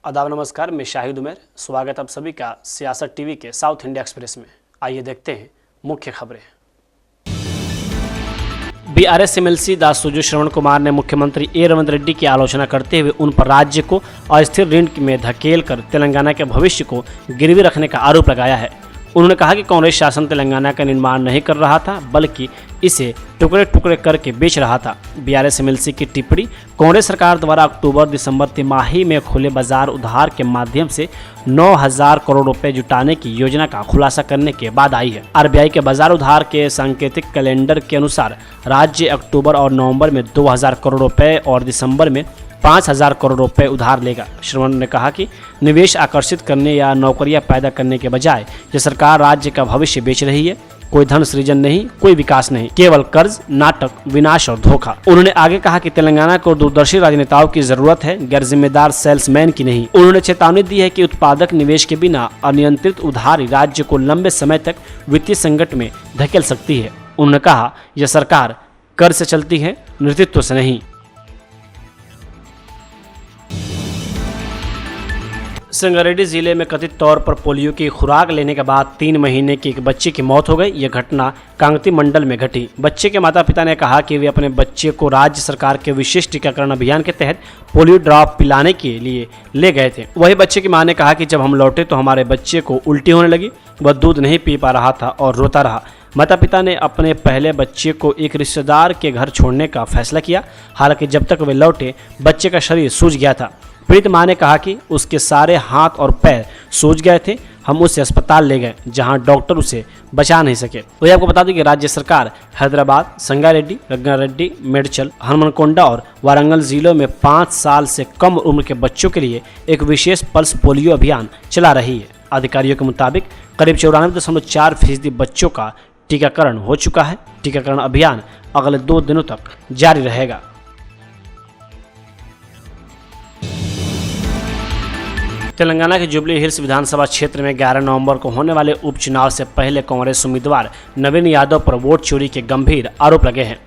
आदाब नमस्कार, मैं शाहिद उमर। स्वागत आप सभी का सियासत टीवी के साउथ इंडिया एक्सप्रेस में। आइए देखते हैं मुख्य खबरें। बीआरएस एमएलसी दासुजू श्रवण कुमार ने मुख्यमंत्री ए रेवंत रेड्डी की आलोचना करते हुए उन पर राज्य को अस्थिर ऋण में धकेल कर तेलंगाना के भविष्य को गिरवी रखने का आरोप लगाया है। उन्होंने कहा कि कांग्रेस शासन तेलंगाना का निर्माण नहीं कर रहा था, बल्कि इसे टुकड़े टुकड़े करके बेच रहा था। बीआरएस एमएलसी की टिप्पणी कांग्रेस सरकार द्वारा अक्टूबर-दिसंबर तिमाही में खुले बाजार उधार के माध्यम से 9,000 करोड़ रुपए जुटाने की योजना का खुलासा करने के बाद आई है। आरबीआई के बाजार उधार के सांकेतिक कैलेंडर के अनुसार राज्य अक्टूबर और नवंबर में 2,000 करोड़ रुपए और दिसंबर में 5,000 करोड़ रुपए उधार लेगा। श्रवण ने कहा कि निवेश आकर्षित करने या नौकरियां पैदा करने के बजाय ये सरकार राज्य का भविष्य बेच रही है। कोई धन सृजन नहीं, कोई विकास नहीं, केवल कर्ज, नाटक, विनाश और धोखा। उन्होंने आगे कहा कि तेलंगाना को दूरदर्शी राजनेताओं की जरूरत है, गैर जिम्मेदार सेल्समैन की नहीं। उन्होंने चेतावनी दी है कि उत्पादक निवेश के बिना अनियंत्रित उधारी राज्य को लंबे समय तक वित्तीय संकट में धकेल सकती है। उन्होंने कहा यह सरकार कर्ज से चलती है, नेतृत्व से नहीं। संगारेड्डी जिले में कथित तौर पर पोलियो की खुराक लेने के बाद 3 महीने की एक बच्चे की मौत हो गई। यह घटना कांगती मंडल में घटी। बच्चे के माता पिता ने कहा कि वे अपने बच्चे को राज्य सरकार के विशेष टीकाकरण अभियान के तहत पोलियो ड्रॉप पिलाने के लिए ले गए थे। वही बच्चे की मां ने कहा कि जब हम लौटे तो हमारे बच्चे को उल्टी होने लगी, वह दूध नहीं पी पा रहा था और रोता रहा। माता पिता ने अपने पहले बच्चे को एक रिश्तेदार के घर छोड़ने का फैसला किया। हालांकि जब तक वे लौटे बच्चे का शरीर सूज गया था। पीड़ित मां ने कहा कि उसके सारे हाथ और पैर सूज गए थे। हम उसे अस्पताल ले गए जहां डॉक्टर उसे बचा नहीं सके। वही आपको बता दें कि राज्य सरकार हैदराबाद, संगारेड्डी, रंगारेड्डी, मेडचल, हनुमनकोंडा और वारंगल जिलों में 5 साल से कम उम्र के बच्चों के लिए एक विशेष पल्स पोलियो अभियान चला रही है। अधिकारियों के मुताबिक करीब 94.4% बच्चों का टीकाकरण हो चुका है। टीकाकरण अभियान अगले 2 दिनों तक जारी रहेगा। तेलंगाना के जुबली हिल्स विधानसभा क्षेत्र में 11 नवंबर को होने वाले उपचुनाव से पहले कांग्रेस उम्मीदवार नवीन यादव पर वोट चोरी के गंभीर आरोप लगे हैं।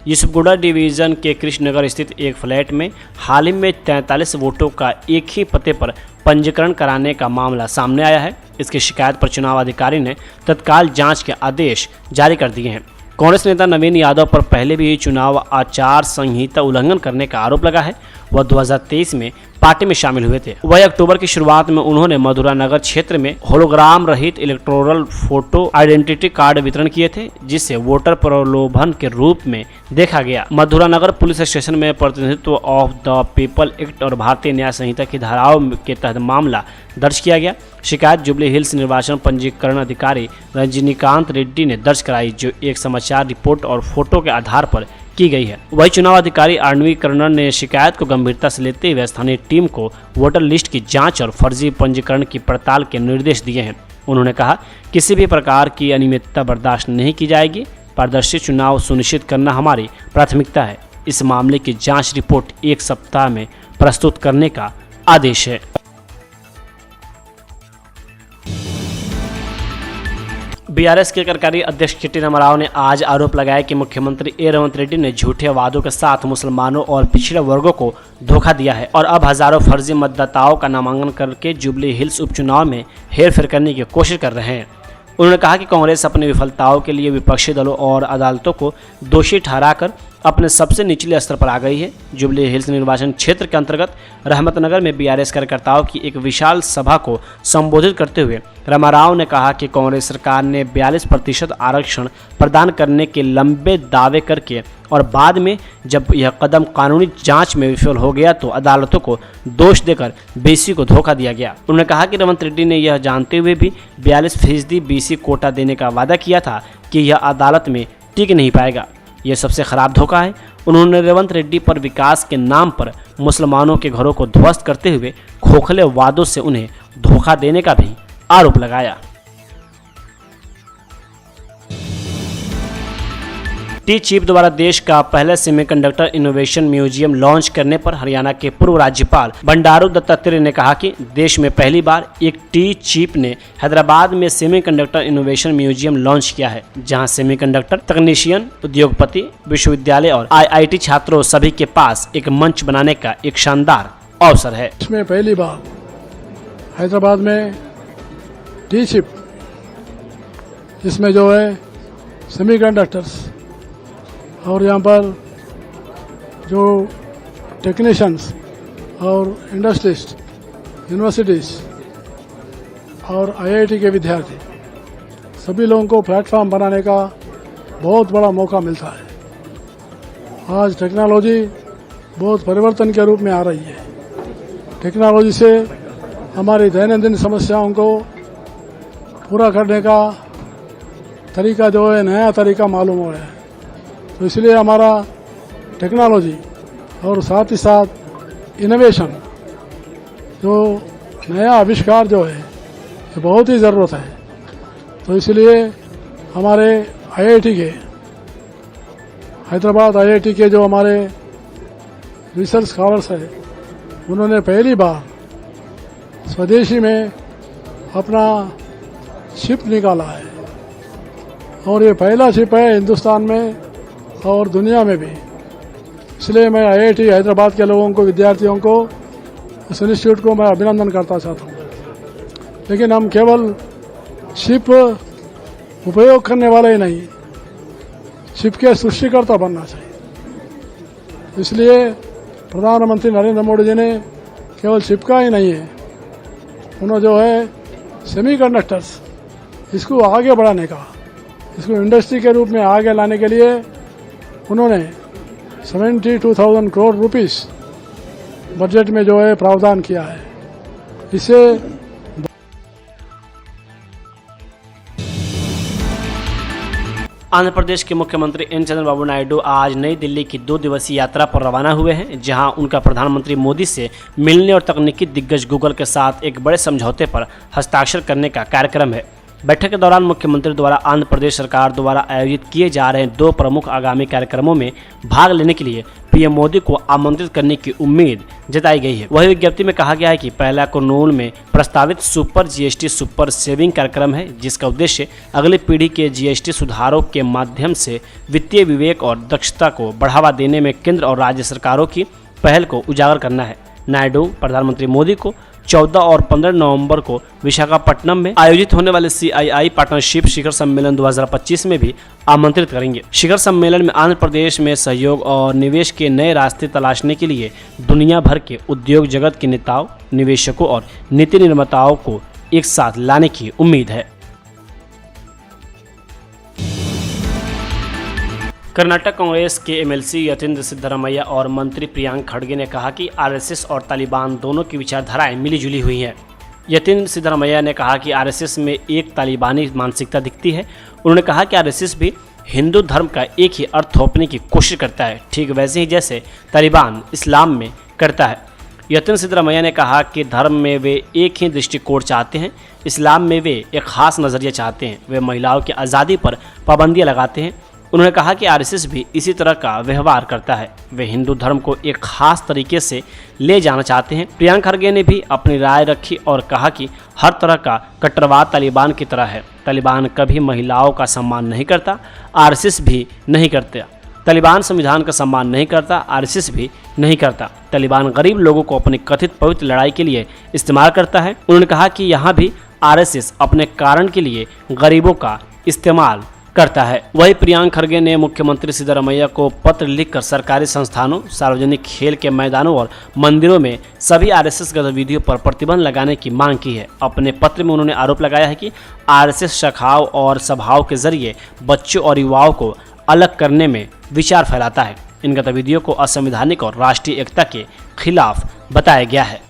यूसुफगुड़ा डिवीजन के कृष्णनगर स्थित एक फ्लैट में हाल ही में 43 वोटों का एक ही पते पर पंजीकरण कराने का मामला सामने आया है। इसकी शिकायत पर चुनाव अधिकारी ने तत्काल जांच के आदेश जारी कर दिए हैं। कांग्रेस नेता नवीन यादव पर पहले भी चुनाव आचार संहिता उल्लंघन करने का आरोप लगा है। वह 2023 में पार्टी में शामिल हुए थे। वही अक्टूबर की शुरुआत में उन्होंने मधुरा नगर क्षेत्र में होलोग्राम रहित इलेक्टोरल फोटो आइडेंटिटी कार्ड वितरण किए थे, जिसे वोटर प्रलोभन के रूप में देखा गया। मधुरा नगर पुलिस स्टेशन में प्रतिनिधित्व ऑफ द पीपल एक्ट और भारतीय न्याय संहिता की धाराओं के तहत मामला दर्ज किया गया। शिकायत जुबली हिल्स निर्वाचन पंजीकरण अधिकारी रजनीकांत रेड्डी ने दर्ज कराई, जो एक समाचार रिपोर्ट और फोटो के आधार पर की गई है। वही चुनाव अधिकारी आर्नवी कर्नर ने शिकायत को गंभीरता से लेते हुए स्थानीय टीम को वोटर लिस्ट की जांच और फर्जी पंजीकरण की पड़ताल के निर्देश दिए हैं। उन्होंने कहा किसी भी प्रकार की अनियमितता बर्दाश्त नहीं की जाएगी। पारदर्शी चुनाव सुनिश्चित करना हमारी प्राथमिकता है। इस मामले की जांच रिपोर्ट 1 सप्ताह में प्रस्तुत करने का आदेश है। बीआरएस के कार्यकारी अध्यक्ष के.टी. रामाराव ने आज आरोप लगाया कि मुख्यमंत्री ए रेवंत रेड्डी ने झूठे वादों के साथ मुसलमानों और पिछड़े वर्गों को धोखा दिया है और अब हजारों फर्जी मतदाताओं का नामांकन करके जुबली हिल्स उपचुनाव में हेरफेर करने की कोशिश कर रहे हैं। उन्होंने कहा कि कांग्रेस अपनी विफलताओं के लिए विपक्षी दलों और अदालतों को दोषी ठहराकर अपने सबसे निचले स्तर पर आ गई है। जुबली हिल्स निर्वाचन क्षेत्र के अंतर्गत रहमतनगर में बीआरएस कार्यकर्ताओं की एक विशाल सभा को संबोधित करते हुए रामाराव ने कहा कि कांग्रेस सरकार ने 42% आरक्षण प्रदान करने के लंबे दावे करके और बाद में जब यह कदम कानूनी जांच में विफल हो गया तो अदालतों को दोष देकर बीसी को धोखा दिया गया। उन्होंने कहा कि रेवंत रेड्डी ने यह जानते हुए भी 42% बीसी कोटा देने का वादा किया था कि यह अदालत में टिक नहीं पाएगा। यह सबसे खराब धोखा है। उन्होंने रेवंत रेड्डी पर विकास के नाम पर मुसलमानों के घरों को ध्वस्त करते हुए खोखले वादों से उन्हें धोखा देने का भी आरोप लगाया। टी चीफ द्वारा देश का पहला सेमीकंडक्टर इनोवेशन म्यूजियम लॉन्च करने पर हरियाणा के पूर्व राज्यपाल बंडारू दत्तात्रेय ने कहा कि देश में पहली बार एक टी चीफ ने हैदराबाद में सेमीकंडक्टर इनोवेशन म्यूजियम लॉन्च किया है, जहां सेमीकंडक्टर तकनीशियन, उद्योगपति, विश्वविद्यालय और IIT छात्रों सभी के पास एक मंच बनाने का एक शानदार अवसर है। इसमें पहली बार हैदराबाद में टी चिप, जिसमें जो है सेमीकंडक्टर्स और यहाँ पर जो टेक्नीशियंस और इंडस्ट्रिस्ट, यूनिवर्सिटीज़ और आईआईटी के विद्यार्थी, सभी लोगों को प्लेटफॉर्म बनाने का बहुत बड़ा मौका मिलता है। आज टेक्नोलॉजी बहुत परिवर्तन के रूप में आ रही है। टेक्नोलॉजी से हमारी दैनंदिन समस्याओं को पूरा करने का तरीका जो है, नया तरीका मालूम हो रहा है। तो इसलिए हमारा टेक्नोलॉजी और साथ ही साथ इनोवेशन, जो नया आविष्कार जो है, ये बहुत ही ज़रूरत है। तो इसलिए हमारे आईआईटी के, हैदराबाद आईआईटी के जो हमारे रिसर्च स्कॉलर्स हैं, उन्होंने पहली बार स्वदेशी में अपना शिप निकाला है और ये पहला शिप है हिंदुस्तान में और दुनिया में भी। इसलिए मैं आईआईटी हैदराबाद के लोगों को, विद्यार्थियों को, इस इंस्टीट्यूट को मैं अभिनंदन करता चाहता हूँ। लेकिन हम केवल शिप उपयोग करने वाले ही नहीं, शिप के सृष्टिकर्ता बनना चाहिए। इसलिए प्रधानमंत्री नरेंद्र मोदी जी ने केवल शिप का ही नहीं है, उन्होंने जो है सेमीकंडक्टर्स, इसको आगे बढ़ाने का, इसको इंडस्ट्री के रूप में आगे लाने के लिए उन्होंने 72,000 करोड़ रुपीस बजट में जो है प्रावधान किया है। इससे आंध्र प्रदेश के मुख्यमंत्री एन चंद्रबाबू नायडू आज नई दिल्ली की 2 दिवसीय यात्रा पर रवाना हुए हैं, जहां उनका प्रधानमंत्री मोदी से मिलने और तकनीकी दिग्गज गूगल के साथ एक बड़े समझौते पर हस्ताक्षर करने का कार्यक्रम है। बैठक के दौरान मुख्यमंत्री द्वारा आंध्र प्रदेश सरकार द्वारा आयोजित किए जा रहे 2 प्रमुख आगामी कार्यक्रमों में भाग लेने के लिए पीएम मोदी को आमंत्रित करने की उम्मीद जताई गई है। वही विज्ञप्ति में कहा गया है कि पहला कुर्नूल में प्रस्तावित सुपर जीएसटी सुपर सेविंग कार्यक्रम है, जिसका उद्देश्य अगली पीढ़ी के जीएसटी सुधारों के माध्यम से वित्तीय विवेक और दक्षता को बढ़ावा देने में केंद्र और राज्य सरकारों की पहल को उजागर करना है। नायडू प्रधानमंत्री मोदी को 14 और 15 नवंबर को विशाखापट्टनम में आयोजित होने वाले CII पार्टनरशिप शिखर सम्मेलन 2025 में भी आमंत्रित करेंगे। शिखर सम्मेलन में आंध्र प्रदेश में सहयोग और निवेश के नए रास्ते तलाशने के लिए दुनिया भर के उद्योग जगत के नेताओं, निवेशकों और नीति निर्माताओं को एक साथ लाने की उम्मीद है। कर्नाटक कांग्रेस के MLC यतीन्द्र सिद्धरामैया और मंत्री प्रियांक खड़गे ने कहा कि RSS और तालिबान दोनों की विचारधाराएं मिली-जुली हुई हैं। यतीन्द्र सिद्धरामैया ने कहा कि RSS में एक तालिबानी मानसिकता दिखती है। उन्होंने कहा कि RSS भी हिंदू धर्म का एक ही अर्थ थोपने की कोशिश करता है, ठीक वैसे ही जैसे तालिबान इस्लाम में करता है। यतीन्द्र सिद्धरामैया ने कहा कि धर्म में वे एक ही दृष्टिकोण चाहते हैं, इस्लाम में वे एक खास नज़रिया चाहते हैं। वे महिलाओं की आज़ादी पर पाबंदियाँ लगाते हैं। उन्होंने कहा कि RSS भी इसी तरह का व्यवहार करता है। वे हिंदू धर्म को एक खास तरीके से ले जाना चाहते हैं। प्रियांक खड़गे ने भी अपनी राय रखी और कहा कि हर तरह का कट्टरवाद तालिबान की तरह है। तालिबान कभी महिलाओं का सम्मान नहीं करता, RSS भी नहीं करता। तालिबान संविधान का सम्मान नहीं करता, RSS भी नहीं करता। तालिबान गरीब लोगों को अपनी कथित पवित्र लड़ाई के लिए इस्तेमाल करता है। उन्होंने कहा कि यहाँ भी RSS अपने कारण के लिए गरीबों का इस्तेमाल करता है। वही प्रियांक खड़गे ने मुख्यमंत्री सिद्धरामैया को पत्र लिखकर सरकारी संस्थानों, सार्वजनिक खेल के मैदानों और मंदिरों में सभी RSS गतिविधियों पर प्रतिबंध लगाने की मांग की है। अपने पत्र में उन्होंने आरोप लगाया है कि RSS शाखाओं और सभाओं के जरिए बच्चों और युवाओं को अलग करने में विचार फैलाता है। इन गतिविधियों को असंवैधानिक और राष्ट्रीय एकता के खिलाफ बताया गया है।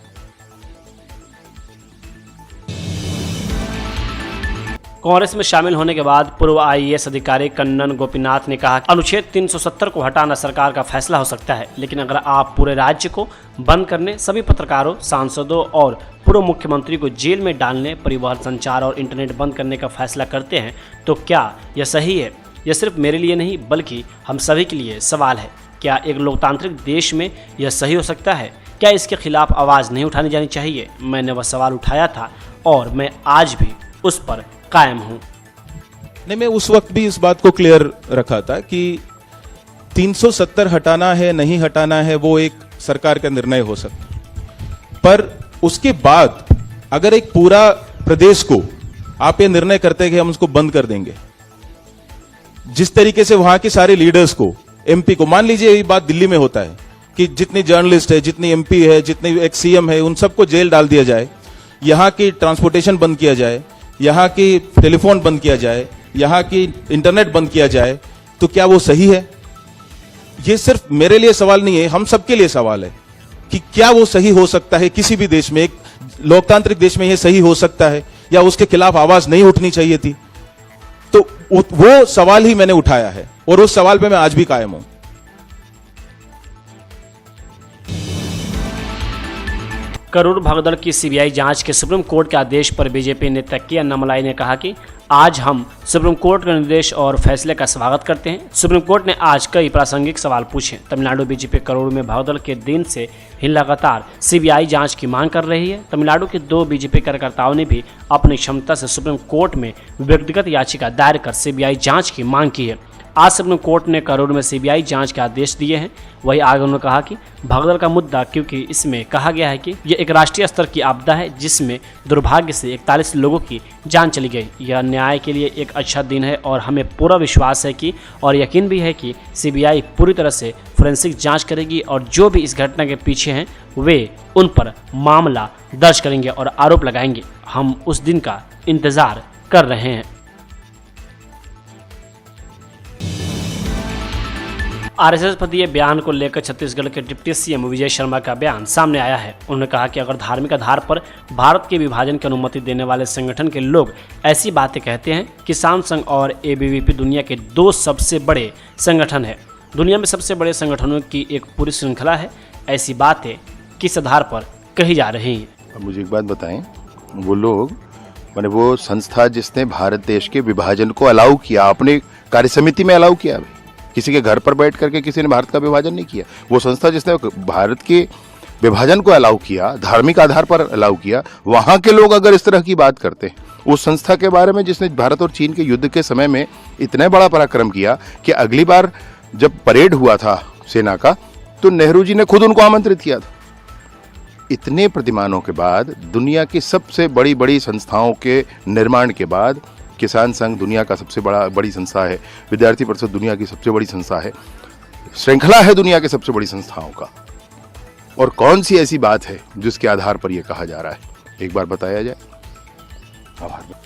कांग्रेस में शामिल होने के बाद पूर्व IAS अधिकारी कन्नन गोपीनाथ ने कहा कि अनुच्छेद 370 को हटाना सरकार का फैसला हो सकता है, लेकिन अगर आप पूरे राज्य को बंद करने, सभी पत्रकारों, सांसदों और पूर्व मुख्यमंत्री को जेल में डालने, परिवहन, संचार और इंटरनेट बंद करने का फैसला करते हैं तो क्या यह सही है? यह सिर्फ मेरे लिए नहीं बल्कि हम सभी के लिए सवाल है। क्या एक लोकतांत्रिक देश में यह सही हो सकता है? क्या इसके खिलाफ आवाज़ नहीं उठानी जानी चाहिए? मैंने वह सवाल उठाया था और मैं आज भी उस पर कायम हूं। नहीं, मैं उस वक्त भी इस बात को क्लियर रखा था कि 370 हटाना है नहीं हटाना है वो एक सरकार का निर्णय हो सकता, पर उसके बाद अगर एक पूरा प्रदेश को आप ये निर्णय करते हैं कि हम उसको बंद कर देंगे, जिस तरीके से वहां के सारे लीडर्स को, एमपी को, मान लीजिए ये बात दिल्ली में होता है कि जितनी जर्नलिस्ट है, जितनी एमपी है, जितने एक सीएम है, उन सबको जेल डाल दिया जाए, यहां की ट्रांसपोर्टेशन बंद किया जाए, यहां की टेलीफोन बंद किया जाए, यहां की इंटरनेट बंद किया जाए, तो क्या वो सही है? ये सिर्फ मेरे लिए सवाल नहीं है, हम सबके लिए सवाल है कि क्या वो सही हो सकता है? किसी भी देश में, एक लोकतांत्रिक देश में ये सही हो सकता है या उसके खिलाफ आवाज नहीं उठनी चाहिए थी? तो वो सवाल ही मैंने उठाया है और उस सवाल पे मैं आज भी कायम हूं। करोड़ भगदड़ की सीबीआई जांच के सुप्रीम कोर्ट के आदेश पर बीजेपी नेता के अन्नामलाई ने कहा कि आज हम सुप्रीम कोर्ट के निर्देश और फैसले का स्वागत करते हैं। सुप्रीम कोर्ट ने आज कई प्रासंगिक सवाल पूछे। तमिलनाडु बीजेपी करोड़ में भगदड़ के दिन से ही लगातार सीबीआई जांच की मांग कर रही है। तमिलनाडु के 2 बीजेपी कार्यकर्ताओं ने भी अपनी क्षमता से सुप्रीम कोर्ट में व्यक्तिगत याचिका दायर कर सीबीआई जांच की मांग की है। आज सुप्रीम कोर्ट ने करोड़ में सीबीआई जांच के आदेश दिए हैं। वही आगे उन्होंने कहा कि भगदड़ का मुद्दा, क्योंकि इसमें कहा गया है कि यह एक राष्ट्रीय स्तर की आपदा है जिसमें दुर्भाग्य से 41 लोगों की जान चली गई। यह न्याय के लिए एक अच्छा दिन है और हमें पूरा विश्वास है कि और यकीन भी है कि सीबीआई पूरी तरह से फोरेंसिक जांच करेगी और जो भी इस घटना के पीछे हैं वे उन पर मामला दर्ज करेंगे और आरोप लगाएंगे। हम उस दिन का इंतजार कर रहे हैं। आरएसएस पर दिए बयान को लेकर छत्तीसगढ़ के डिप्टी सीएम विजय शर्मा का बयान सामने आया है। उन्होंने कहा कि अगर धार्मिक आधार पर भारत के विभाजन की अनुमति देने वाले संगठन के लोग ऐसी बातें कहते हैं, किसान संघ और एबीवीपी दुनिया के 2 सबसे बड़े संगठन है, दुनिया में सबसे बड़े संगठनों की एक पूरी श्रृंखला है, ऐसी बातें किस आधार पर कही जा रही हैं? मुझे एक बात बताएं, वो लोग माने वो संस्था जिसने भारत देश के विभाजन को अलाउ किया, अपने कार्य समिति में अलाउ किया, किसी के घर पर बैठ करके किसी ने भारत का विभाजन नहीं किया। वो संस्था जिसने भारत के विभाजन को अलाउ किया, धार्मिक आधार पर अलाउ किया, वहां के लोग अगर इस तरह की बात करते हैं, उस संस्था के बारे में जिसने भारत और चीन के युद्ध के समय में इतना बड़ा पराक्रम किया कि अगली बार जब परेड हुआ था सेना का तो नेहरू जी ने खुद उनको आमंत्रित किया था। इतने प्रतिमानों के बाद, दुनिया की सबसे बड़ी बड़ी संस्थाओं के निर्माण के बाद, किसान संघ दुनिया का सबसे बड़ी संस्था है, विद्यार्थी परिषद दुनिया की सबसे बड़ी संस्था है, श्रृंखला है दुनिया की सबसे बड़ी संस्थाओं का, और कौन सी ऐसी बात है जिसके आधार पर यह कहा जा रहा है? एक बार बताया जाए। आभार।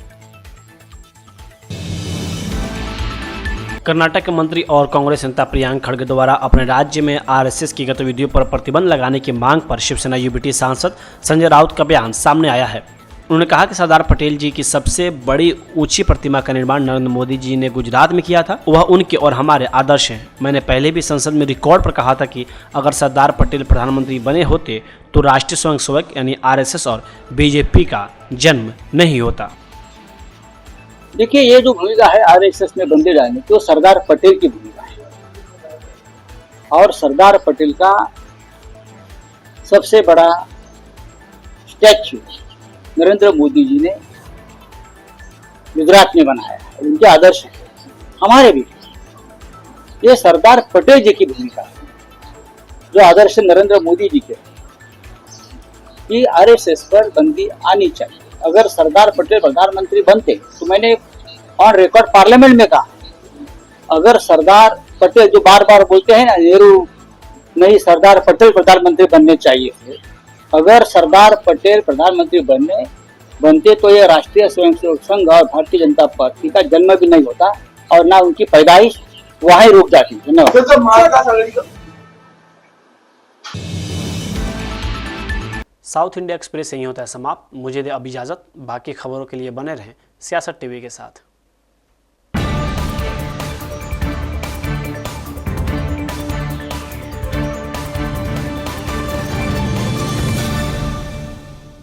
कर्नाटक के मंत्री और कांग्रेस नेता प्रियांक खड़गे द्वारा अपने राज्य में आरएसएस की गतिविधियों पर प्रतिबंध लगाने की मांग पर शिवसेना यूबीटी सांसद संजय राउत का बयान सामने आया है। उन्होंने कहा कि सरदार पटेल जी की सबसे बड़ी ऊंची प्रतिमा का निर्माण नरेंद्र मोदी जी ने गुजरात में किया था, वह उनके और हमारे आदर्श हैं। मैंने पहले भी संसद में रिकॉर्ड पर कहा था कि अगर सरदार पटेल प्रधानमंत्री बने होते तो राष्ट्रीय स्वयंसेवक यानी आरएसएस और बीजेपी का जन्म नहीं होता। देखिए, ये जो भूमिका है आरएसएस में बंदे डालने की, वो सरदार पटेल की भूमिका है, और सरदार पटेल का सबसे बड़ा स्टैच्यू नरेंद्र मोदी जी ने गुजरात में बनाया है, उनके आदर्श हैं, हमारे भी। ये सरदार पटेल जी की भूमिका है, जो आदर्श नरेंद्र मोदी जी के, कि आरएसएस पर बंदी आनी चाहिए। अगर सरदार पटेल प्रधानमंत्री बनते तो मैंने ऑन रिकॉर्ड पार्लियामेंट में कहा, अगर सरदार पटेल जो बार बार बोलते हैं ना, नेहरू नहीं सरदार पटेल प्रधानमंत्री बनने चाहिए थे, अगर सरदार पटेल प्रधानमंत्री बनते तो ये राष्ट्रीय स्वयंसेवक संघ और भारतीय जनता पार्टी का जन्म भी नहीं होता और ना उनकी पैदाइश वहीं रुक जाती। धन्यवाद। साउथ इंडिया एक्सप्रेस यहीं होता है समाप्त। मुझे दे अब इजाज़त। बाकी खबरों के लिए बने रहें सियासत टीवी के साथ।